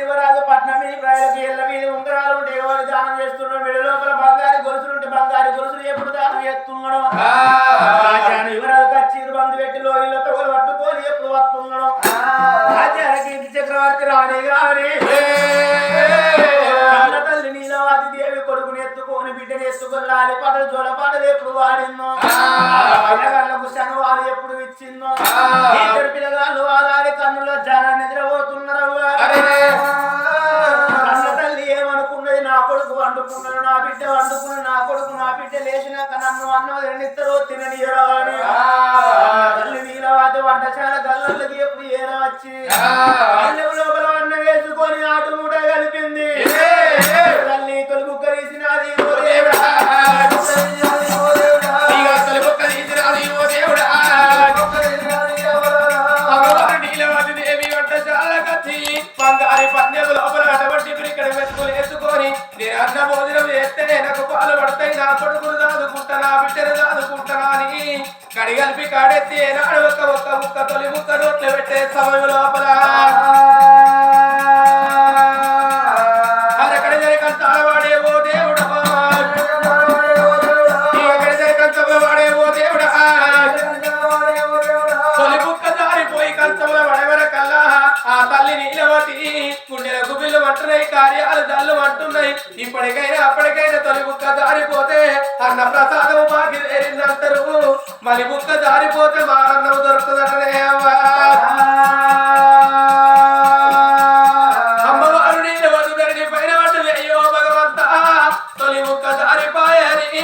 యువరాజు పట్నం మీద ప్రజలకు ఇళ్ళ మీద ఉంగరాలు ఉంటే ఎవరు దానం చేస్తున్నాడు వీళ్ళ లోపల బంగారు గొలుసులు ఉంటే బంగారు గొలుసులు ఎప్పుడు దానం చేస్తున్నాడు రాజ్యాన్ని యువరాజు కచ్చిరు బంధు పెట్టి లోయలో తొగలు పట్టుకొని ఎప్పుడు వస్తున్నాడు రాజ్యానికి ఇంటి చక్రవర్తి రాని గాని తల్లి నీలవాది దేవి కొడుకుని ఎత్తుకొని బిడ్డని ఎత్తుకొని లాలి పాటలు జోల పాటలు ఎప్పుడు వాడిందో పిల్లగాళ్ళకు శనివారు ఎప్పుడు ఇచ్చిందో ఇద్దరు పిల్లగాళ్ళు ఆదారి కన్నులో చాలా నిద్రపోతున్నారు కన్న తల్లి ఏమనుకున్నది నా కొడుకు వండుకున్నాడు నా బిడ్డ వండుకున్నాడు నా కొడుకు నా బిడ్డ లేచినాక నన్ను అన్నం రెండిద్దరు తిననియరా అని తల్లి నీలవాది వంటశాల గల్లకి ఎప్పుడు ఏర వచ్చి అన్నం లోపల అన్నం వేసుకొని ఆటు మూట కలిపింది తల్లి తొలుగు కరీసినది ఓ దేవుడా బంగారి పన్నెలు లోపల అటువంటి ఇక్కడ వెతుకులు వేసుకొని నేను అన్న భోజనం చేస్తే నాకు పాలు పడతాయి నా కొడుకులు దాదుకుంటా నా బిడ్డను దాదుకుంటానా అని కడిగలిపి కాడెత్తి ఏనాడు ఒక్క ముక్క తొలి ముక్క నోట్లు పెట్టే సమయం లోపల అక్కడ జరికంత వాడే ఓ దేవుడా అక్కడ జరికంత వాడే ఓ దేవుడా తొలి ముక్క జారిపోయి కంచంలో పడేవర కల్లా ఆ తల్లి నీలవతి గుండెల గుబిళ్ళు అంటున్నాయి కార్యాలు దళ్ళు అంటున్నాయి ఇప్పటికైనా అప్పటికైనా తొలి ముక్క జారిపోతే అన్న ప్రసాదం బాకి వేరిందంటారు మళ్ళీ ముక్క జారిపోతే మారన్నం దొరుకుతుందటనే అమ్మవారు నీలవతి ధరణి పైన పట్టు అయ్యో భగవంతా తొలి ముక్క జారిపోయాని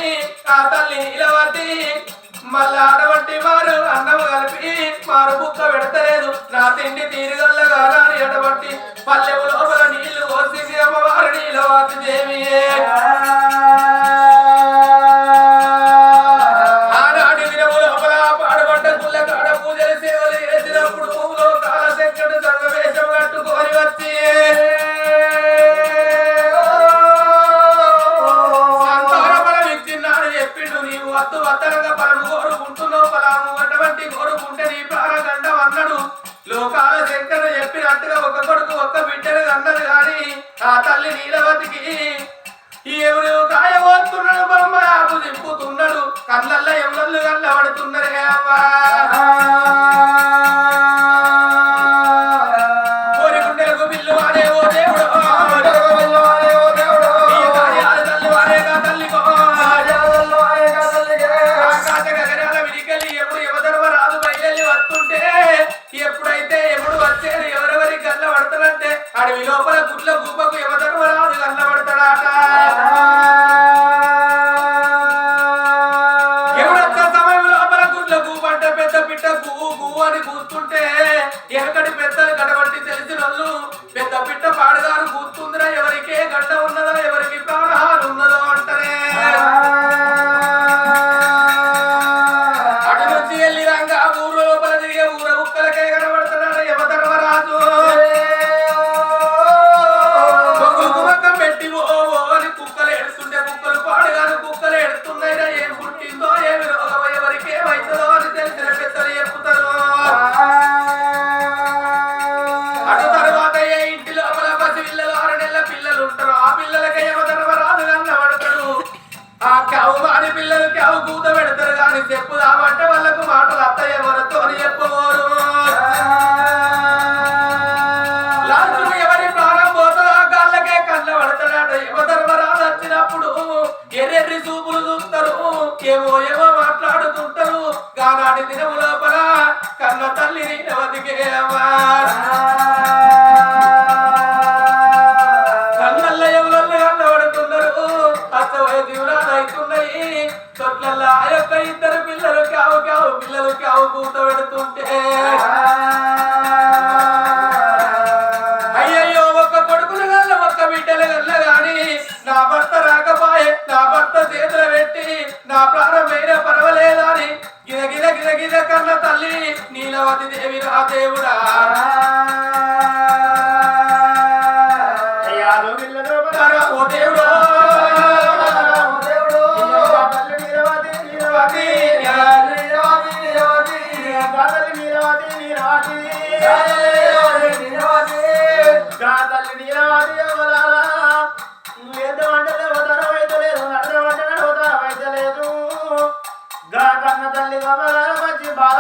ఆ తల్లి నీలవతి మళ్ళా అటువంటి వారు అన్నం కలిపి మారు బుక్క పెడతలేదు నా తిండి తీరుగల్లగా రాని అటువంటి పల్లెవు లోపల నీళ్లు పోసింది అమ్మవారు నీలవతి దేవియే ఆనాటి దినము లోపల పాడబడ్డ గుళ్ళ కాడ పూజలు సేవలు చేసినప్పుడు లోకాల శంకరుడు సంగవేశం కట్టుకొని వచ్చి సంతాన బలం ఇచ్చిన్నాడు చెప్పిండు నీవు వద్దు వద్దనగా పరము కోరుకుంటున్నావు పలాము అటువంటి కోరుకుంటే నీ ప్రాణగండం అన్నాడు లోకాల శంకరుడు చెప్పినట్టుగా ఒక కొడుకు ఒక్క బిడ్డను అన్నది కానీ ఆ తల్లి నీలవతికి ఎవరు కాయబోతున్నాడు బొమ్మ ఆకు దింపుతున్నాడు కళ్ళల్లో ఎవళ్ళు కళ్ళ పడుతున్నారే అమ్మా కోరికుండలకు బిల్లు వాడే ఓ దేవుడు తల్లి వాడేగా తల్లికో ఆకాశ గగనాల విడికెళ్ళి ఎప్పుడు యువధర్మరాజు బయలు వస్తుంటే ఎప్పుడైతే ఎప్పుడు వచ్చేది ఎవరెవరికి గల్ల పడతాడంటే అడవి లోపల గుడ్ల గుబ్బకు యువధర్మరాజు గల్ల పడతాడాట ఎవడొక్క సమయం లోపల గుడ్ల గువ్వంట పెద్ద పిట్ట గువ్వు అని కూర్చుంటే ఎక్కడి పెద్దలు గడబట్టి తెలిసిన వాళ్ళు పెద్ద పిట్ట పాడుగారు కూర్చుందిరా ఎవరికే గడ్డ ఉన్నదో ఎవరికి ప్రాణహాలు ఉన్నదో అంటారే అటు నుంచి వెళ్ళి రంగా ఊరు లోపల తిరిగే ఊర ఉక్కలకే కనబడుతున్నాడు యమధర్మరాజు కుమ్మకం పెట్టి ఓ అని కుక్కలు ఏడుస్తుంటే కుక్కలు పాడుగాను కుక్కలు ఏడుస్తున్నాయిరా ఏం పుట్టిందో ఏమి రోగమో ఎవరికి ఏమైతుందో అని తెలిసిన పెద్దలు చెప్పుతారు అటు తర్వాత ఏ ఇంటి లోపల పసి పిల్లలు 6 నెలల పిల్లలు ఉంటారు ఆ పిల్లలకి యమధర్మరాజు కనబడతాడు ఆ కావు మాని పిల్లలు కావు కూత పెడతారు కానీ చెప్పుదామంటే వాళ్ళకు మాటలు అత్తయ్య ఎవరితో అని చెప్పబోరు లాస్ట్కు ఎవరి ప్రాణం పోతుందో ఆ గాళ్ళకే కళ్ళ పడతాడట యమధర్మరాజు వచ్చినప్పుడు ఎర్రెర్రి చూపులు చూస్తారు ఏమో ఏమో మాట్లాడుతుంటారు గానాటి దినము లోపల కన్న తల్లి నీలవతికే కళ్ళల్ల ఎవరల్ని కళ్ళబడుతున్నారు అచ్చవయ దీవులాలు అవుతున్నాయి తొట్లల్లో ఆ యొక్క ఇద్దరు పిల్లలు కావు కావు పిల్లలు కావు కూత పెడుతుంటే అయ్యయ్యో ఒక్క కొడుకులు గల్ల ఒక్క బిడ్డలు గల్ల గాని నా భర్త రాకపాయే నా భర్త చేతులు పెట్టి నా ప్రాణమైన పర్వాలేదా అని గిద గిద గిద గిద కన్న తల్లి నీలవతి దేవి రా దేవుడా ఓ దేవుడా తల్లి నీలవతి నీలవతి గా తల్లి నీలవతి ఎవరాలా నువ్వేదో అంటే లేవతారో అయితే లేదు నడవ అంటే నడవతారో అయితే లేదు గా కన్న తల్లి గమరాల మంచి బాధ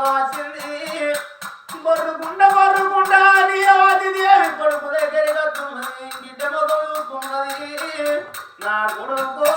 వచ్చింది బొర్రుకుండ నీలవతి దేవి కొడుకు దగ్గరికి వస్తున్నది గిడ్డ మొదలు చూస్తున్నది నా కొడుకు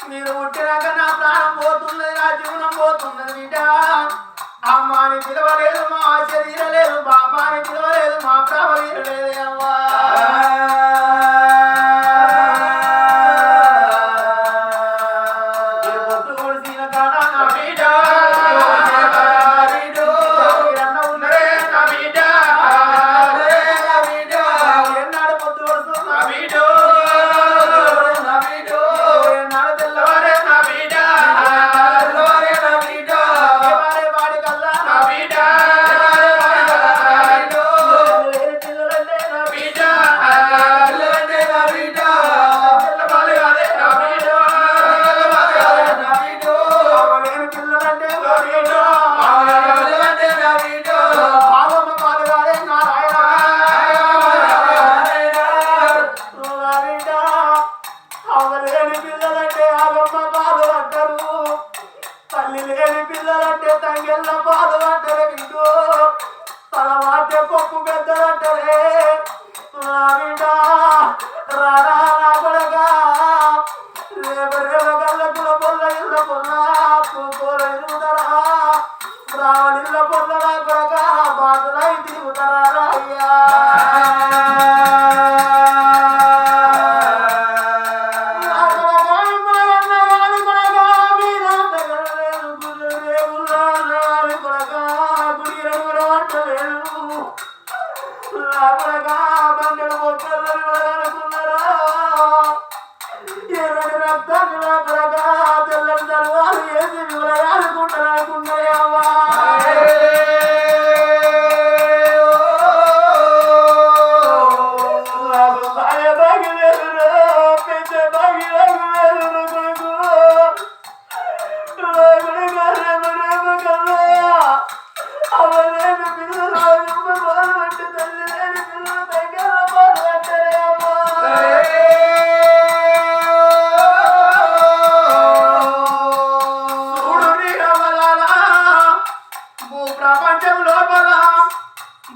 మీరు పుట్టినాక నా ప్రాణం పోతున్నది నా జీవనం పోతున్నది బిడ్డ అమ్మాని పిలవలేదు మా శరీరలేదు బాబాని పిలవలేదు మా ప్రాణలేదు అమ్మా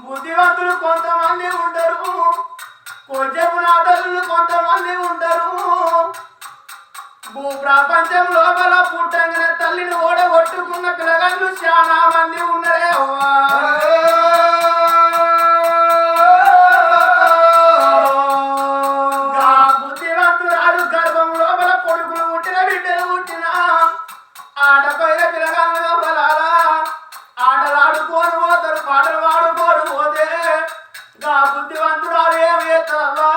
బుద్ధివంతులు కొంతమంది ఉంటారు కొంచెపునాథులు కొంతమంది ఉంటారు భూ ప్రపంచం లోపల పుట్టంగానే తల్లిని ఓడగొట్టుకున్న పిల్లగాళ్ళు చాలా మంది ఉన్నారే అవ్వా బుద్ధివంతురాలు గర్భం లోపల కొడుకులు పుట్టిన బిడ్డలు పుట్టిన ఆటపైన పిల్లగాళ్ళు అవ్వలారా ఆటలాడుకోని పోతారు పాటలు పాడుకోడు పోతే గా బుద్ధివంతురాలు ఏమేస్తావా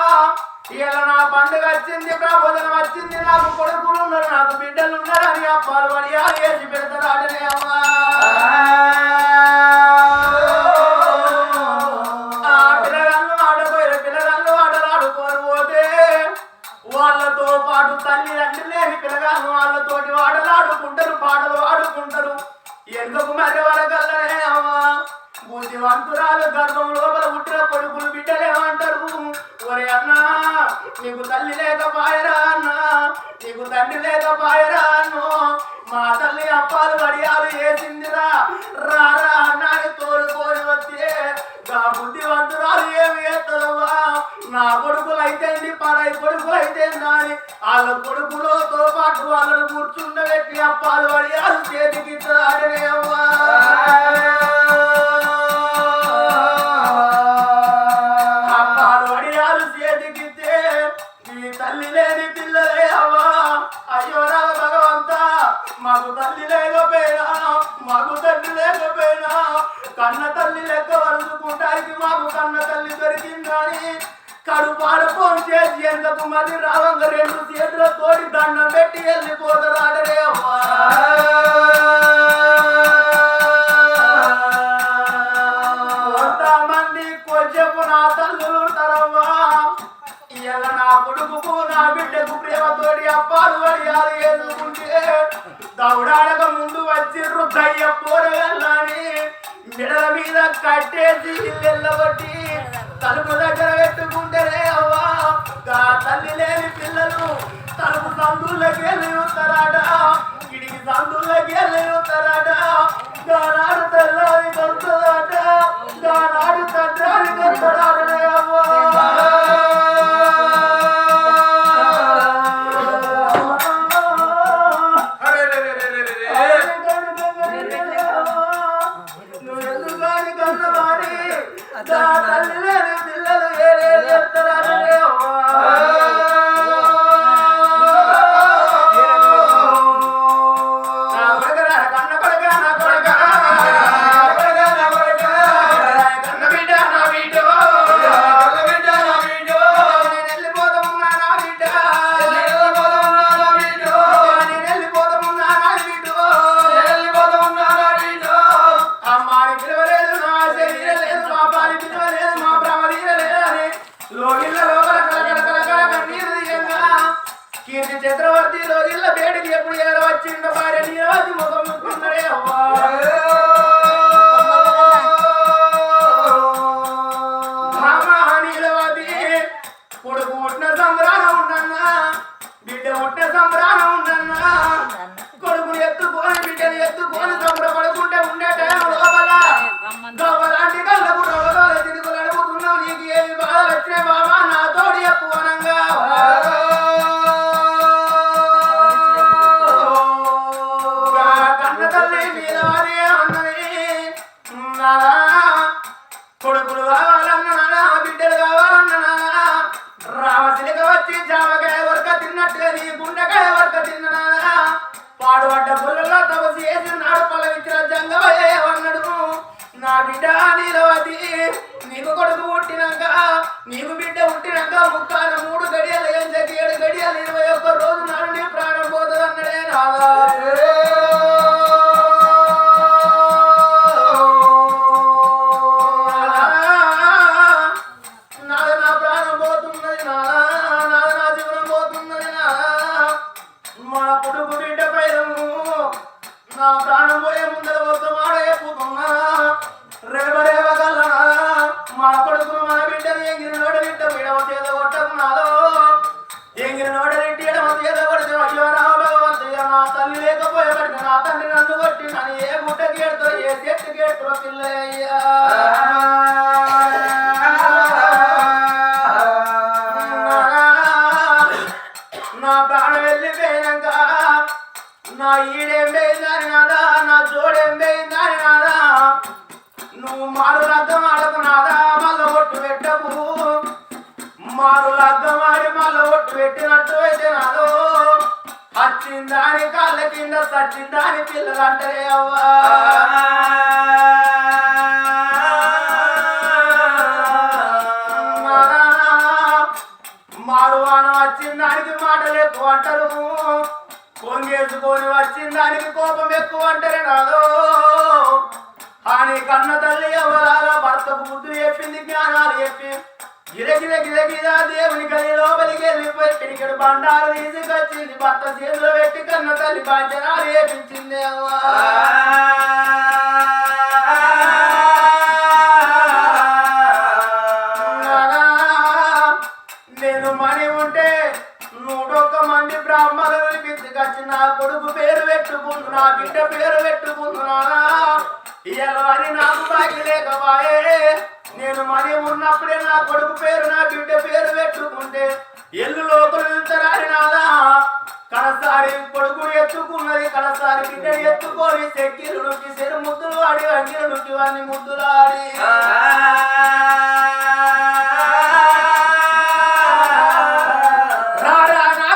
ఇలా నా పండుగ వచ్చింది ప్రబోధన వచ్చింది నాకు కొడుకులు ఉన్నారు నాకు బిడ్డలు ఉన్నారు అని అప్పాలు పడియాలు వేసి పెడతారు ఆటనే అమ్మా పిల్లగాళ్ళు ఆడపోయారు పిల్లగాళ్ళు ఆటలాడుకోరు పోతే వాళ్ళతో పాటు తల్లి తండ్రి లేని పిల్లగాళ్ళు వాళ్ళతోటి ఆటలాడుకుంటారు పాటలు ఆడుకుంటారు ఎందుకు మరి వరకల్లనే అమ్మా బుద్ధివంతురాలు గర్భం లోపల పుట్టిన కొడుకులు బిడ్డలేమంటారు ఒరే అన్నా నీకు తల్లి లేకపాయరా అన్నా నీకు తండ్రి లేకపాయరా అన్నో మా తల్లి అప్పాలు వడియాలు వేసిందిరా రారా అన్నాని తోలుకొని వచ్చే నా బుద్ధివంతురాలు ఏమి చేస్తావా నా కొడుకులు అయితే పరై కొడుకులు అయితే అని వాళ్ళ కొడుకులతో పాటు వాళ్ళను కూర్చుండబెట్టి అప్పాలు వడియాలు చేతికి ఆడనే అవ్వా అప్పాలు వడియాలు చేతికితే నీ తల్లి లేని పిల్లలే అవ్వా అయ్యో రావ భగవంతా మాకు తల్లి లేకపోయినా మాకు తండ్రి లేకపోయినా కన్న తల్లి లెక్క వరుసుకుంటానికి మాకు కన్న తల్లి దొరికిందని కడుపాడు ఫోన్ చేసి ఎందుకు మళ్ళీ రావంగా రెండు చేతులతోటి దండం పెట్టి వెళ్ళిపోతారాడరే అవ్వా కొంతమంది కొంచెపు నా తల్లులు ఉంటారవ్వా ఇలా నా కొడుకుకు నా బిడ్డకు ప్రేమతోటి అప్పాలు వడియాలు ఎదుర్కొంటే దౌడాడక ముందు వచ్చి రుద్దయ్య పోరగల్లాని మిడల మీద కట్టేసి ఇల్లెల్లబట్టి తలుపు దగ్గర పెట్టుకుంటేనే అవ్వా తల్లి లేని పిల్లలు తలుపు సందుల్లోకి వెళ్ళి వస్తారాట కిడికి సందుల్లోకి వెళ్ళి వస్తారాట దానాడు తెల్లని కలుతుందట దానాడు తండ్రి కలుతాడనే అవ్వా కీర్తి చక్రవర్తిలో ఇళ్ళ వేడికి ఎప్పుడు ఎలా వచ్చిందో భార్య నీరాజి ముఖం ముట్టుకున్నాడే అవ్వా నీలవది కొడుకు పుట్టిన సంబరాన ఉండన్నా బిడ్డ పుట్టిన సంబరాన ఉండన్నా కొడుకుని ఎత్తుకొని బిడ్డని ఎత్తుకొని సంబరపడుకుంటే ఉండే టైం లోపల గవ్వలాంటి కళ్ళకు రోగాలు తిరుగులు అడుగుతున్నావు నీకు ఏమి బాధలు వచ్చినాయి బాబా నా తోడి ఎప్పు అనంగా కొడుకులు కావాలన్నా బిడ్డలు కావాలన్నా రామశిలిక వచ్చి జామకాయ వరక తిన్నట్టుగా నీ గుండెకాయ వరక తిన్నా పాడుపడ్డ పుల్లలో తపసి వేసి నాడు పలవిచ్చిన జంగవే అన్నాడు నా బిడ్డ నీలవతి నీకు కొడుకు పుట్టినాక నీకు బిడ్డ పుట్టినాక ముక్కాల 3 గడియలు 7 గడియలు 21 రోజు నాడు నీ ప్రాణం పోతుంది అన్నడే నాదా నా ప్రాణం పోయే ముందర పోతే మాడేపుతున్నా రేవ గల్లనా మా కొడుకును మన బిడ్డను ఎంగిరి నోడ బిడ్డ విడవ చేత కొట్టకున్నాదో ఎంగిరి నోడ బిడ్డ ఎడమ చేత కొడితే అయ్యో రా భగవంతయ్య నా తల్లి లేకపోయేవాడికి నా తండ్రి నన్ను కొట్టి నన్ను ఏ గుట్టకి ఎడుతో ఏ చెట్టుకి ఎడుతో పిల్లయ్యా నా ప్రాణం వెళ్ళిపోయినాక నా ఈడేం పోయిందని నాదా నా జోడేం పోయిందని నాదా నువ్వు మారు లగ్గం ఆడకున్నాదా మళ్ళ ఒట్టు పెట్టకు మారు లగ్గం ఆడి మళ్ళ ఒట్టు పెట్టినట్టు అయితే నాదో వచ్చిందాని కాళ్ళ కింద సచ్చిందాని పిల్లలు అంటారే అవ్వా మారు వాన వచ్చిందానికి మాటలు ఎక్కువ అంటారు పొంగేసుకొని వచ్చిన దానికి కోపం ఎక్కువ అంటారే నాదో అని కన్న తల్లి ఎవరాల భర్తకు బుద్ధి చెప్పింది జ్ఞానాలు చెప్పి గిరగిరా దేవుని గది లోపలికి వెళ్ళిపోయి పిడికెడు బండారు తీసుకొచ్చింది భర్త చేతిలో పెట్టి కన్న తల్లి బాధ్యనాలు వేపించింది అవ్వా నా కొడుకు పేరు పెట్టుకుంటు నా బిడ్డ పేరు పెట్టుకుంటున్నానా ఇయ్యాల అని నాకు బాకి లేకపాయే నేను మరి ఉన్నప్పుడే నా కొడుకు పేరు నా బిడ్డ పేరు పెట్టుకుంటే ఎల్లు లోపల వెళ్తారని నాదా కడసారి కొడుకు ఎత్తుకున్నది కడసారి బిడ్డ ఎత్తుకొని చెక్కిలు నుంచి చెరు ముద్దులు ఆడి అంగిలు నుంచి వాడిని ముద్దులు ఆడి నా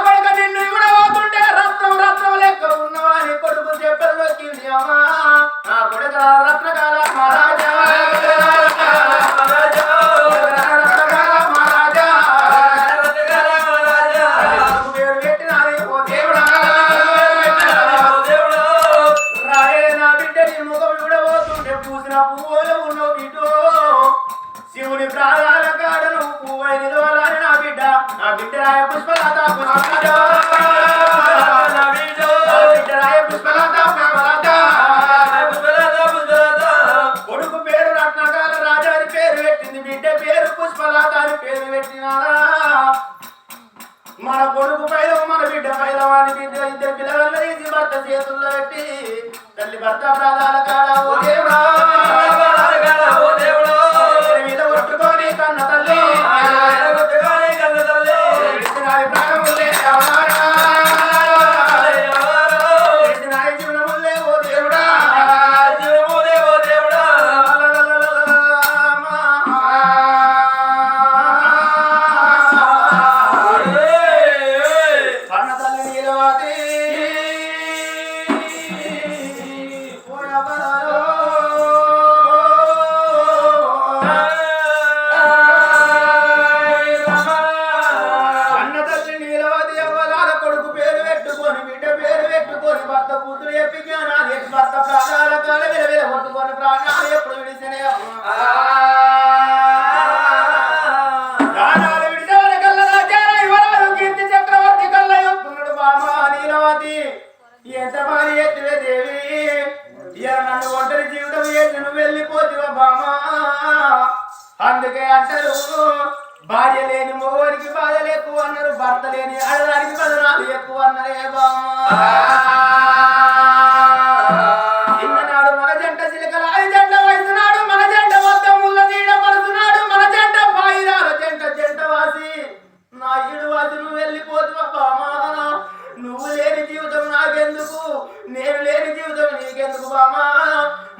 కొడుకు నిన్ను కూడా పోతుంటే రత్నం రత్నం లెక్క ఉన్నవాని కొడుకు చెప్పలోకి అమ్మా నా కొడుకు రత్నకాల మహారాజా శివుని ప్రాణాల కాడను పువ్వై నిలవాలని నా బిడ్డ రాయ పుష్పలత కొడుకు పేరు రత్నకాల రాజా అని పేరు పెట్టింది బిడ్డ పేరు పుష్పలత అని పేరు పెట్టినా మన కొడుకు పైలం మన బిడ్డ పైలం అని బిడ్డ ఇద్దరు పిల్లలను తీసి భర్త చేతుల్లో పెట్టి తల్లి భర్త ప్రాణాల కాడ ఓ దేవుడా మీద కొట్టుకొని కన్న తల్లి ప్రాణములే జీవనములే ఓ దేవుడా కన్న తల్లి నీలవాది భర్త కూతురు చెప్పి జ్ఞానాలు భర్త ప్రాణాల కాల విలవిల కొట్టుకొని ప్రాణాలు ఎప్పుడు విడిచినే ప్రాణాలు విడిచే కల్లా రాజారా యువరాజు కీర్తి చక్రవర్తి కల్లా చెప్తున్నాడు బామా నీలవతి ఎంత పని ఎత్తివే దేవి ఇలా నన్ను ఒంటరి జీవితం చేసి నువ్వు వెళ్ళిపోతివా బామా అందుకే అంటారు భార్య లేని మగవారికి బాధలు ఎక్కువ అన్నారు భర్త లేని ఆడదానికి బదనాలు ఎక్కువ అన్నారే బామా చిన్ననాడు మన జంట చిలకలాది జంట వయసునాడు మన జంట మొత్తం ముళ్ళ నీడ పడుతున్నాడు మన జంట పాయిరాల జంట జంట వాసి నా ఈడు వాసి నువ్వు వెళ్ళిపోతువా బామా నువ్వు లేని జీవితం నాకెందుకు నేను లేని జీవితం నీకెందుకు బామా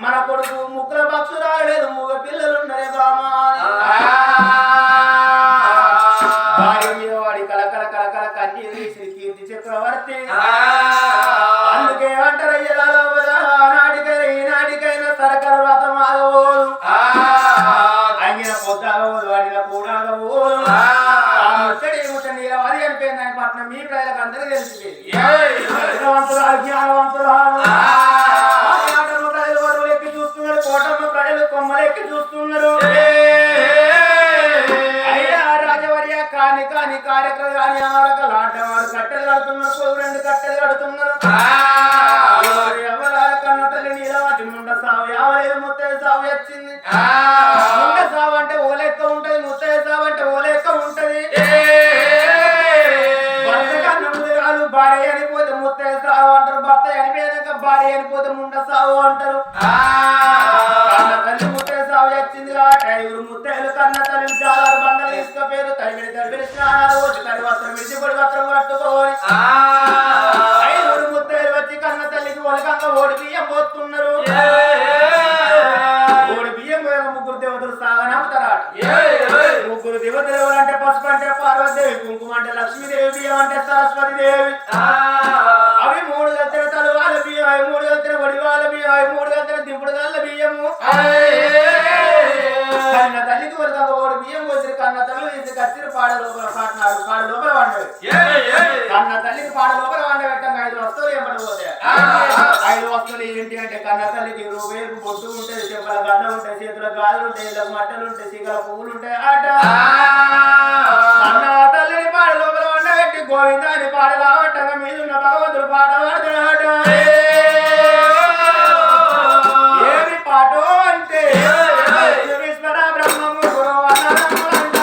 మన కొడుకు ముక్కుల పక్షు రాలేదు మూగ పిల్లలున్నరే బామా భార్య మీద వాడి కలకల కలకల కన్నీరు తీసి కీర్తి చక్రవర్తి అందుకే అంటారయ్యా నాటికైనా ఈనాటికైనా సరకర వ్రతం ఆగబోదు అంగిన పొద్దాగబోదు వాడిన కూడాగబోదు ముచ్చడి ముచ్చ నీలవాది అనిపోయింది ఆయన పట్నం మీ ప్రజలకు అందరికీ తెలిసిపోయింది జ్ఞానవంతురాలు ప్రజలు వరువులు ఎక్కి చూస్తున్నారు కోటమ్మ ప్రజలు కొమ్మలు ఎక్కి చూస్తున్నారు కాని కాని కార్యక్రమం కాని ఆడకలు ఆటవాడు కట్టెలు కడుతున్నారు రెండు కట్టెలు కడుతున్నారు ఎవరాల కన్న తల్లి నీలవాటి ముండ సావు యావలేదు ముత్తయ్య సావు వచ్చింది ముండ సావు అంటే ఓ లెక్క ఉంటది ముత్తయ్య సావు అంటే ఓ లెక్క ఉంటది భర్త కన్న ముందుగాలు భార్య అనిపోతే ముత్తయ్య సావు అంటారు భర్త అనిపోయాక భార్య అనిపోతే ముండ సావు అంటారు కన్న తల్లి ముత్తయ్య సావు వచ్చింది ఐదుగురు ముత్తయ్యలు కన్న తల్లి చాలా బండలు తీసుకపోయారు తడిబిడి స్నానాలు వచ్చి తడి వస్త్రం విడిచి పొడి వస్త్రం కట్టుకోని ఐదుగురు ముత్తయ్యలు వచ్చి కన్న తల్లికి ఒలకంగా ఓడి బియ్యం పోతున్నారు ఓడి బియ్యం పోయాక ముగ్గురు దేవతలు సాగనమ్ముతారాట ముగ్గురు దేవతలు ఎవరంటే పసుపు అంటే పార్వతీదేవి కుంకుమ అంటే లక్ష్మీదేవి బియ్యం అంటే సరస్వతి దేవి అవి మూడు గంటల తలువాల బియ్యం అవి మూడు గంటల వడివాల బియ్యం అవి మూడు గంటల దింపుడు గల్ల బియ్యము కన్న తల్లికి వరకు ఓడి బియ్యం పోసి కన్న తల్లి తీసి కచ్చిరి పాడ లోపల పాడినాడు పాడ లోపల వండవి కన్న తల్లికి పాడ లోపల వండ పెట్టంగా 5 వస్తువులు ఏమడిపోతాయి 5 వస్తువులు ఏంటి అంటే కన్న తల్లికి వేరుకు బొట్టు ఉంటాయి చెప్పుల గడ్డ ఉంటాయి చేతుల గాజులు ఉంటాయి ఇళ్ళకు మట్టలు ఉంటాయి సిగల పువ్వులు ఉంటాయి ఆట కన్న తల్లిని పాడ లోపల వండ పెట్టి గోవిందాన్ని పాడ రావటంగా మీదున్న భగవంతుడు పాట పాడతాడు ఏమి పాటో అంటే బ్రహ్మము గురు అన్నరమ్ములంట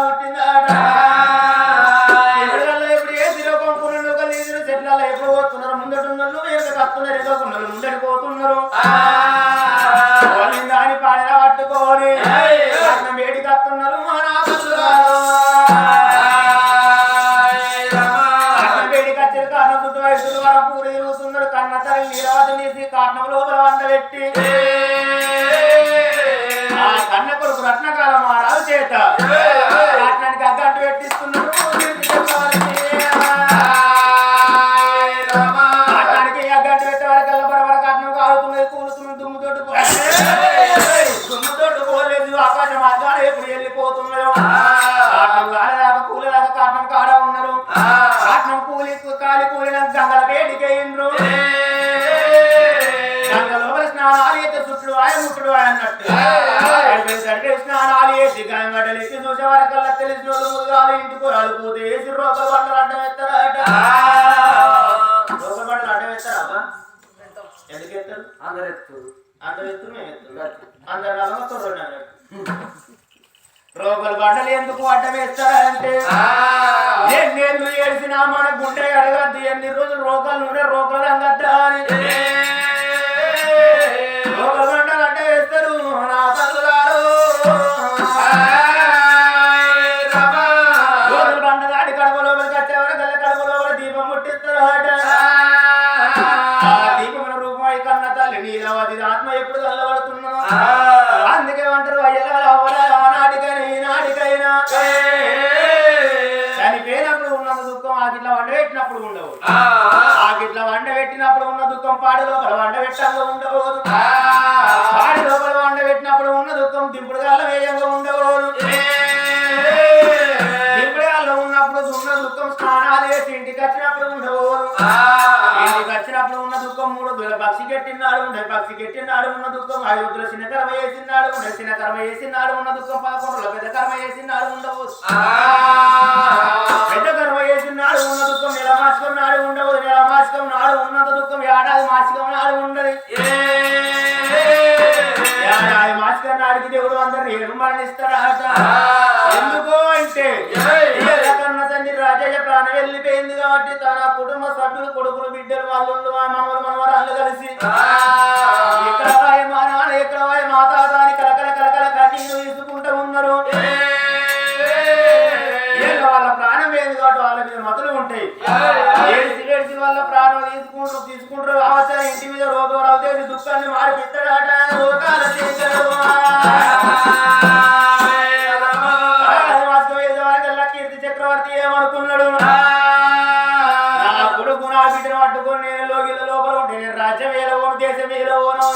పుట్టిందాట ఇప్పుడు ఏ తిరగం పునలు కలిగిన చెట్ల ఎప్పుడు పోతున్నారు ముందటున్నారు ఎక్కడ కత్తున్నారు ఏదో కొన్నారు ముందటి పోతున్నారు దాని పాడిన పట్టుకొని వేడి కత్తున్నారు మా వేడి కచ్చిన కారణం చుట్టూ వయసులు వరం పూరి తిరుగుతున్నాడు కన్న తల్లి నీరావత తీసి కారణం లోపల వంట పెట్టి ఆ కన్న కొడుకు రత్నకాలం ఆ రాజు చేత కారణానికి అగ్గంటు పెట్టిస్తున్నాడు కారణానికి అగ్గంటు పెట్టే వరకల్లా బరబర కారణం కాలుతున్నది కూలుతున్నది దుమ్ముతోటి పోలేదు ఆకాశం అగ్గాడు ఎప్పుడు వెళ్ళిపోతున్నాయో కారణం కాలేదాకా కూలేదాకా కారణం కాడ ఉన్నారు కారణం కూలి కాలి కూలిన గంగల వేడికయ్యిండ్రు గంగలోపల స్నానాలు అయితే చుట్టూ ఆయన ముట్టుడు అన్నట్టు స్నానాలు వేసి గంగడలు ఎత్తి చూసే వరకల్లా తెలిసిన వాళ్ళు మురుగాలు ఇంటికి రాలిపోతే వేసి రోగ బండలు అడ్డం ఎత్తారట రోగ బండలు అడ్డం ఎత్తారా ఎందుకు ఎత్తారు అందరు ఎత్తురు అందరు ఎత్తు మేము ఎత్తు అందరు నమ్మకం రోగలు బండలు ఎందుకు అడ్డం వేస్తారంటే ఎన్నేళ్ళు ఏడిసినా మన గుండె అడగద్దు ఎన్ని రోజులు రోగాలు ఉండే రోగాలు అంగద్దా అని రోగలు బండలు అడ్డం వేస్తారు నా తల్లులారు రోగలు బండలు ఆడి కడప లోపలికి వచ్చేవారు గల్ల కడప లోపల దీపం ముట్టిస్తారు ఆ దీపముల రూపం అయి కన్న తల్లి నీలవది ఆత్మ ఎప్పుడు కల్లబడుతున్నా అందుకే అంటారు అయ్యలా నాటికైనా ఈనాటికైనా చనిపోయినప్పుడు ఉన్న దుఃఖం ఆకిట్లా వండబెట్టినప్పుడు ఉండవు ఆకిట్లా వండబెట్టినప్పుడు ఉన్న దుఃఖం పాడి లోపల వండబెట్టంగా ఉండబోదు పాడి లోపల వండబెట్టినప్పుడు ఉన్న దుఃఖం దింపుడు గాళ్ళ వేయంగా ఉండబోదు దింపుడు గాళ్ళ ఉన్నప్పుడు ఉన్న దుఃఖం స్నానాలు వేసి ఇంటికి వచ్చినప్పుడు ఉండబోదు ఇంటికి వచ్చినప్పుడు ఉన్న దుఃఖం 3 దుల పక్షి కెట్టినాడు ఉండే పక్షి కెట్టినాడు ఉన్న దుఃఖం 5 దుల చిన్న కర్మ వేసినాడు ఉండే చిన్న కర్మ వేసినాడు ఉన్న దుఃఖం 11 పెద్ద కర్మ వేసినాడు ఉండబోదు పెద్ద కర్మ వేసినాడు ఉన్న దుఃఖం నెల మాసికం నాడు ఉండబోదు నెల మాసికం నాడు ఉన్నంత దుఃఖం ఏడాది మాసికం నాడు ఉండదు ఏడాది మాసికం నాడికి దేవుడు అందరిని ఏం మరణిస్తాడట ఎందుకు అంటే కన్న తండ్రి రాజయ్య ప్రాణం వెళ్ళిపోయింది కాబట్టి తన కుటుంబ సభ్యులు కొడుకులు బిడ్డలు వాళ్ళు మనవలు మనవరాళ్ళు కలిసి ఎక్కడ వాయ మా నాన్న ఎక్కడ వాయ మా తాత అని కలకల కలకల కన్నీరు తీసుకుంటూ ఉన్నారు వాళ్ళ ప్రాణం లేదు కాబట్టి వాళ్ళ మీద మతులు ఉంటాయి ఏడిసి వాళ్ళ ప్రాణం తీసుకుంటారు అవసరం ఇంటి మీద రోగం రావుతే దుఃఖాన్ని మారిపిస్తాడట రోగాల కీర్తి చక్రవర్తి ఏమనుకున్నాడు నా కొడుకు నా బిడ్డను పట్టుకొని నేను లోపల ఉంటే నేను రాజ్యం ఏలవోను దేశం ఏలవోను